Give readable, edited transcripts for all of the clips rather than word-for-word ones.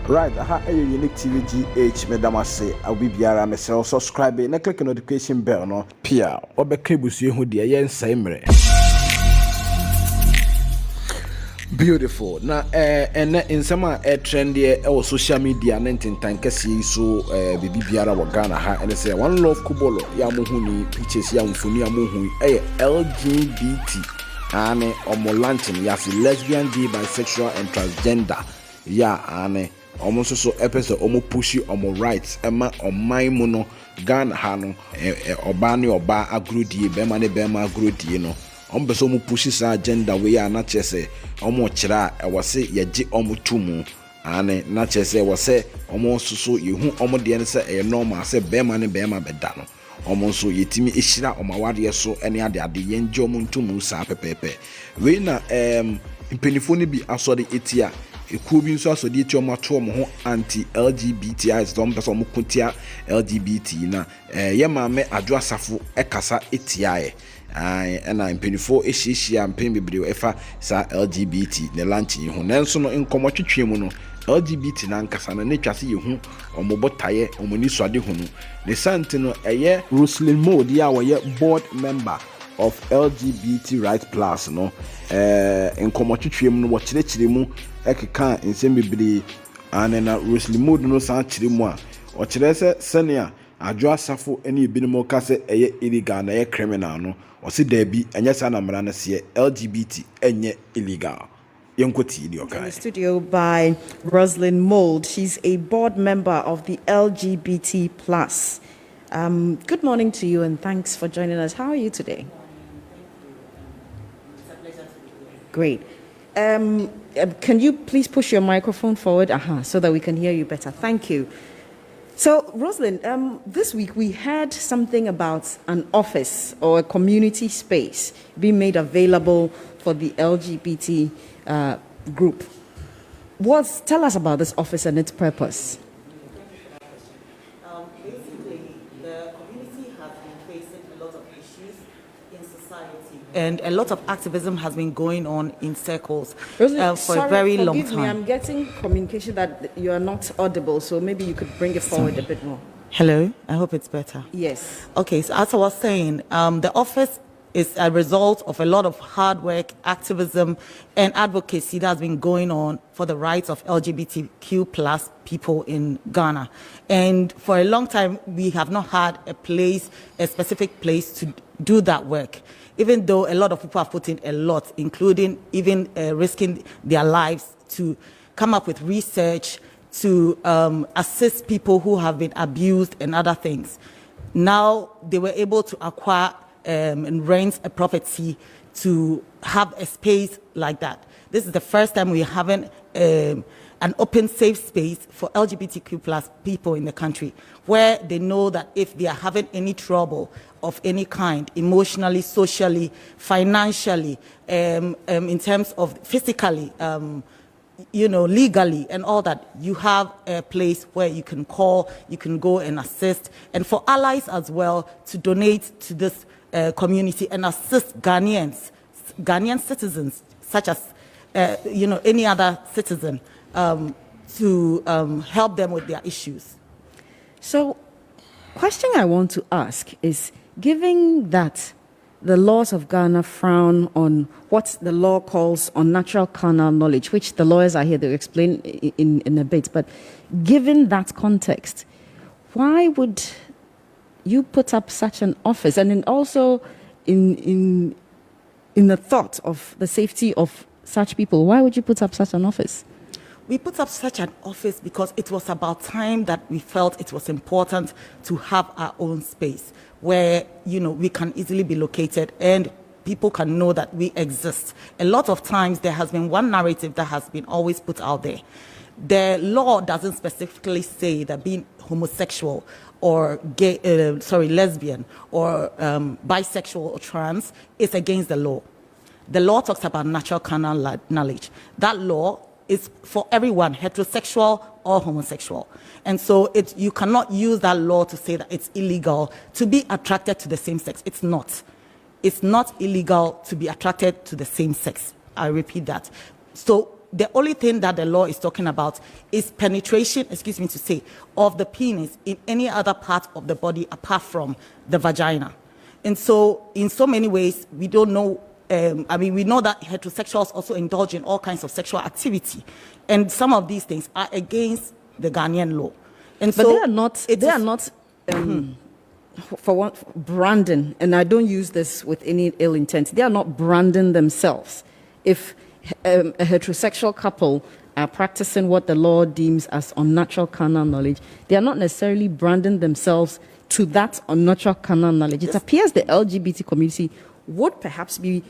Right, aha, Unique TV GH, Madam say, I'll be biara, myself, subscribe, and click the notification bell, no, Pia, or be cables you who dear, yen same. Beautiful. Now, and in some trendy social media, 19 tankasi, so, baby biara wa Ghana, ha, and say, one love kubolo, yamuhuni, pictures, yamufuni, yamuhui, LGBT, ane, omolantin, yasi, lesbian, gay, bisexual, and transgender, ya, ane. Almost so episode almost pushy almost rights Emma on my mono Ghana hano obani oba agrudi bema ne bema agrudi no so mu pushy sa agenda we are not chese omo chira e wase yeji omo tumu ane na chese wase omo so yehu omo de ne se e normal se bema ne bema beda no omo so yetimi ehira omawade so ene ade yenji omo tumu sa pepepe we na impenifo ne bi asode etia ekubi nso asodi eti omato omo ho anti LGBTI zom person mo kuntia LGBT na ye maame adwo asafo ekasa etia na impenifo ehihia mpen bebre efa sa LGBT ne lunch yi ho nanso no nkomo twetwe mu no LGBT na nkasa na ne twase yehu omobotaye omoni swade hu no ne sante no eye Ruslan Mode ya wo board member of LGBT Right Plus no nkomo twetwe mu no wo kyerɛkyerɛ mu ekeka nsem bibiri anena Ruslan Mode no san kyerɛ mu a wo kyerɛ sɛ sɛnea adwo asafo ene ebinimo ka sɛ eye illegal na eye criminal no wo se da bi enye sa na mra na se LGBT enye illegal. In the studio by Ruslan Mode. She's a board member of the LGBT Plus. Good morning to you and thanks for joining us. How are you today? Great. Can you please push your microphone forward? So that we can hear you better. Thank you. So, Ruslan, this week we heard something about an office or a community space being made available for the LGBT group. Tell us about this office and its purpose. Basically, the community has been facing a lot of issues in society, and a lot of activism has been going on in circles for a very long time. I'm getting communication that you are not audible, so maybe you could bring it forward a bit more. Hello, I hope it's better. Yes. Okay, so as I was saying, the office is a result of a lot of hard work, activism, and advocacy that has been going on for the rights of LGBTQ plus people in Ghana. And for a long time, we have not had a specific place to do that work, even though a lot of people have put in a lot, including even risking their lives to come up with research to assist people who have been abused and other things. Now they were able to acquire and rent a property to have a space like that. This is the first time we're having an open, safe space for LGBTQ plus people in the country, where they know that if they are having any trouble of any kind, emotionally, socially, financially, in terms of physically, legally and all that, you have a place where you can call, you can go and assist, and for allies as well to donate to this community and assist Ghanaian citizens, such as any other citizen, to help them with their issues. So, question I want to ask is, given that the laws of Ghana frown on what the law calls unnatural carnal knowledge, which the lawyers are here to explain in a bit, but given that context, why would you put up such an office? And then also in the thought of the safety of such people, why would you put up such an office? We put up such an office because it was about time that we felt it was important to have our own space where, we can easily be located and people can know that we exist. A lot of times there has been one narrative that has been always put out there. The law doesn't specifically say that being homosexual or gay, lesbian or bisexual or trans is against the law. The law talks about natural carnal knowledge. That law is for everyone, heterosexual or homosexual. And so you cannot use that law to say that it's illegal to be attracted to the same sex. It's not. It's not illegal to be attracted to the same sex. I repeat that. So the only thing that the law is talking about is penetration, excuse me to say, of the penis in any other part of the body apart from the vagina. And so in so many ways, we don't know, we know that heterosexuals also indulge in all kinds of sexual activity. And some of these things are against the Ghanaian law. And but so they are not for one, branding, and I don't use this with any ill intent, they are not branding themselves. If a heterosexual couple are practicing what the law deems as unnatural carnal knowledge, they are not necessarily branding themselves to that unnatural carnal knowledge. It appears the LGBT community would perhaps be,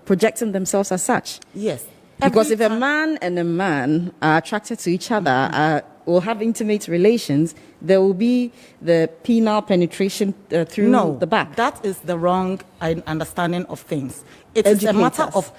projecting themselves as such. Yes. Because if a man and a man are attracted to each other, will have intimate relations, there will be the penile penetration through the back. That is the wrong understanding of things. It is a matter of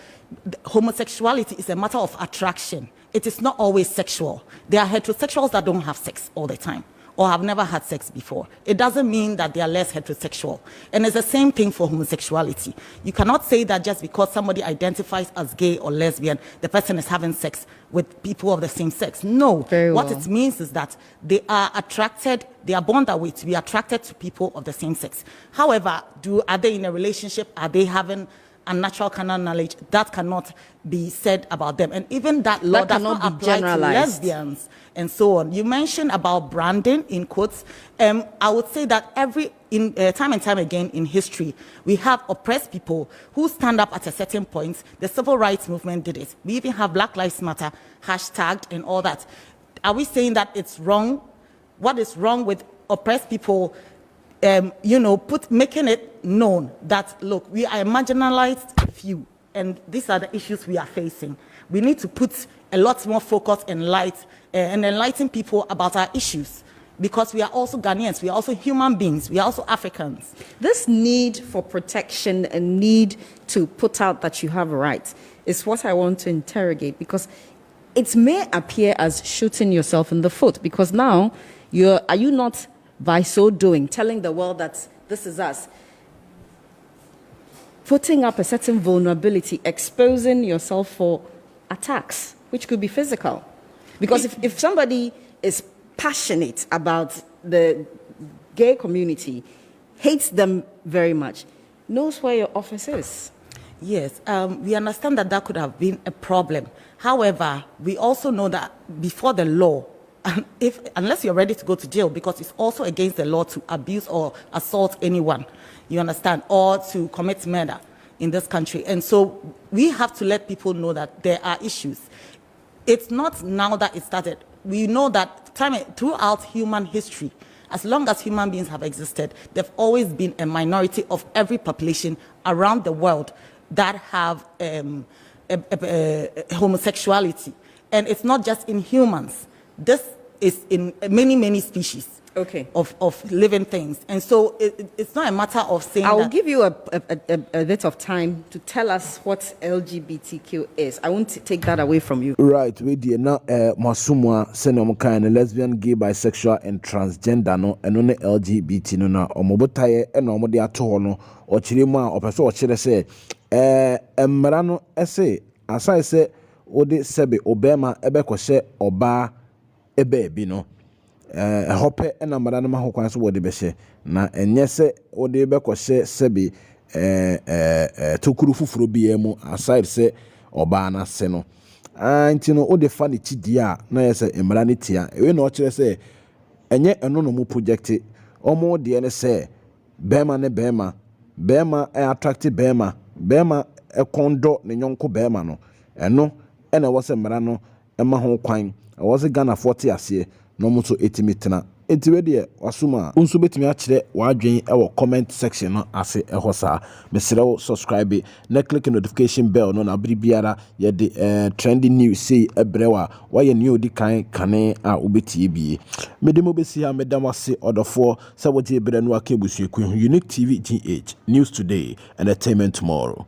homosexuality is a matter of attraction. It is not always sexual. There are heterosexuals that don't have sex all the time or have never had sex before. It doesn't mean that they are less heterosexual. And it's the same thing for homosexuality. You cannot say that just because somebody identifies as gay or lesbian, the person is having sex with people of the same sex. No. What it means is that they are attracted, they are born that way, to be attracted to people of the same sex. However, are they in a relationship? Are they having unnatural carnal knowledge? That cannot be said about them. And even that law does not apply to lesbians and so on. You mentioned about branding, in quotes. I would say that time and time again in history, we have oppressed people who stand up at a certain point. The civil rights movement did it. We even have Black Lives Matter hashtagged and all that. Are we saying that it's wrong? What is wrong with oppressed people making it known that, look, we are a marginalized few, and these are the issues we are facing. We need to put a lot more focus and light and enlighten people about our issues, because we are also Ghanaians, we are also human beings, we are also Africans. This need for protection and need to put out that you have rights is what I want to interrogate, because it may appear as shooting yourself in the foot, because now are you not, by so doing, telling the world that this is us, putting up a certain vulnerability, exposing yourself for attacks, which could be physical? Because if somebody is passionate about the gay community, hates them very much, knows where your office is. Yes, we understand that could have been a problem. However, we also know that before the law, unless you're ready to go to jail, because it's also against the law to abuse or assault anyone, you understand, or to commit murder in this country. And so we have to let people know that there are issues. It's not now that it started. We know that throughout human history, as long as human beings have existed, there've always been a minority of every population around the world that have homosexuality. And it's not just in humans. This is in many species of living things. And so it's not a matter of saying I will give you a bit of time to tell us what LGBTQ is. I won't take that away from you. Right, we did now Masumwa Senom lesbian, gay, bisexual, and transgender no and only LGBT no na omobotaye and omode ato no or chirima or person or chile say emrano ese asai say ode sebe obema ebe kwose oba ebe bi no hope na mara ma ho kwan so wode be hye na enye se wode be kwose sebe tokuru fufuro bi emu aside se oba na se no anti no wode fa ne chidi a na yese emra ne tia ewe na o kire se enye eno no mu project omo de ne se bema ne bema attract bema kondo ne nyonko bema no eno ena wo se mra no ema ho kwan wo se Ghana 40 ase no mo so etimitena entiwe de wasuma unso betimi a kire wadwen e comment section no ase ho saa mesere wo subscribe na click notification bell no na biribiara ye de trending news say ebrewa waye ne odi kan kane a obetie bie medemo besi ha medam ase odofo se wote ebre no akebusu ekwu Unique TV GH News Today, Entertainment Tomorrow.